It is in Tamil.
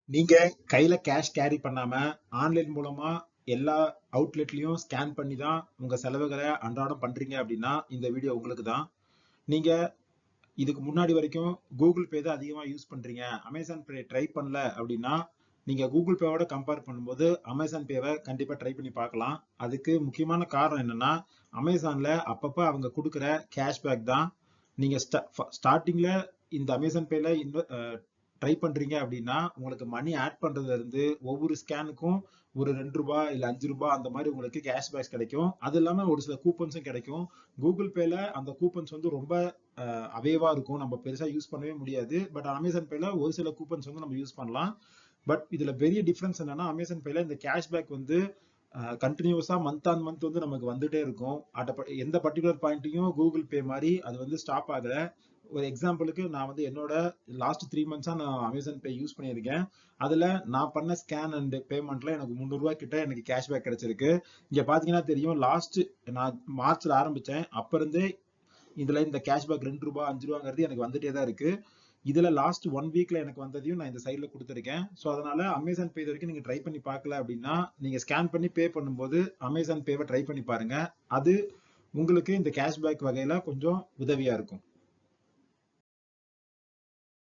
நீங்க கையில கேஷ் கேரி பண்ணாம ஆன்லைன் மூலமா எல்லா அவுட்லெட்லயும் ஸ்கேன் பண்ணி தான் உங்க செலவுகளை அன்றாடம் பண்றீங்க அப்படின்னா இந்த வீடியோ உங்களுக்கு தான். நீங்க இதுக்கு முன்னாடி வரைக்கும் கூகுள் பே தான் அதிகமா யூஸ் பண்றீங்க, அமேசான் பே ட்ரை பண்ணல அப்படின்னா நீங்க கூகுள் பேவோட கம்பேர் பண்ணும்போது அமேசான் பேவை கண்டிப்பா ட்ரை பண்ணி பார்க்கலாம். அதுக்கு முக்கியமான காரணம் என்னன்னா, அமேசான்ல அப்பப்ப அவங்க கொடுக்குற கேஷ்பேக் தான். நீங்க ஸ்டார்டிங்ல இந்த அமேசான் பேல ட்ரை பண்றீங்க அப்படின்னா உங்களுக்கு மணி ஆட் பண்றதுல இருந்து ஒவ்வொரு ஸ்கேனுக்கும் ஒரு ₹2 இல்ல ₹5 அந்த மாதிரி உங்களுக்கு கேஷ்பேக்ஸ் கிடைக்கும். அது இல்லாம ஒரு சில கூப்பன்ஸும் கிடைக்கும். கூகுள் பேல அந்த கூப்பன்ஸ் வந்து ரொம்ப அவேவா இருக்கும், நம்ம பெருசா யூஸ் பண்ணவே முடியாது. பட் அமேசான் பேல ஒரு சில கூப்பன்ஸ் வந்து நம்ம யூஸ் பண்ணலாம். பட் இதுல பெரிய டிஃபரன்ஸ் என்னன்னா, அமேசான் பேல இந்த கேஷ்பேக் வந்து கண்டினியூஸா மந்த் ஆன் மந்த் வந்து நமக்கு வந்துட்டே இருக்கும். எந்த பர்டிகுலர் பாயிண்ட்டையும் கூகுள் பே மாதிரி அது வந்து ஸ்டாப் ஆகல. ஒரு எக்ஸாம்பிளுக்கு நான் வந்து என்னோட லாஸ்ட் 3 மந்த்ஸா நான் அமேசான் பே யூஸ் பண்ணியிருக்கேன். அதுல நான் பண்ண ஸ்கேன் அண்ட் பேமெண்ட்ல எனக்கு ₹300 கிட்ட எனக்கு கேஷ்பேக் கிடைச்சிருக்கு. இங்க பாத்தீங்கன்னா தெரியும், லாஸ்ட் நான் மார்ச்ல ஆரம்பிச்சேன், அப்ப இருந்தே இதுல இந்த கேஷ்பேக் ₹2 ₹5ங்கிறது எனக்கு வந்துட்டே தான் இருக்கு. இதுல லாஸ்ட் 1 வீக்ல எனக்கு வந்ததையும் நான் இந்த சைட்ல கொடுத்துருக்கேன். ஸோ அதனால அமேசான் பே இது வரைக்கும் நீங்க ட்ரை பண்ணி பார்க்கல அப்படின்னா நீங்க ஸ்கேன் பண்ணி பே பண்ணும்போது அமேசான் பேவை ட்ரை பண்ணி பாருங்க. அது உங்களுக்கு இந்த கேஷ்பேக் வகையில கொஞ்சம் உதவியா இருக்கும்.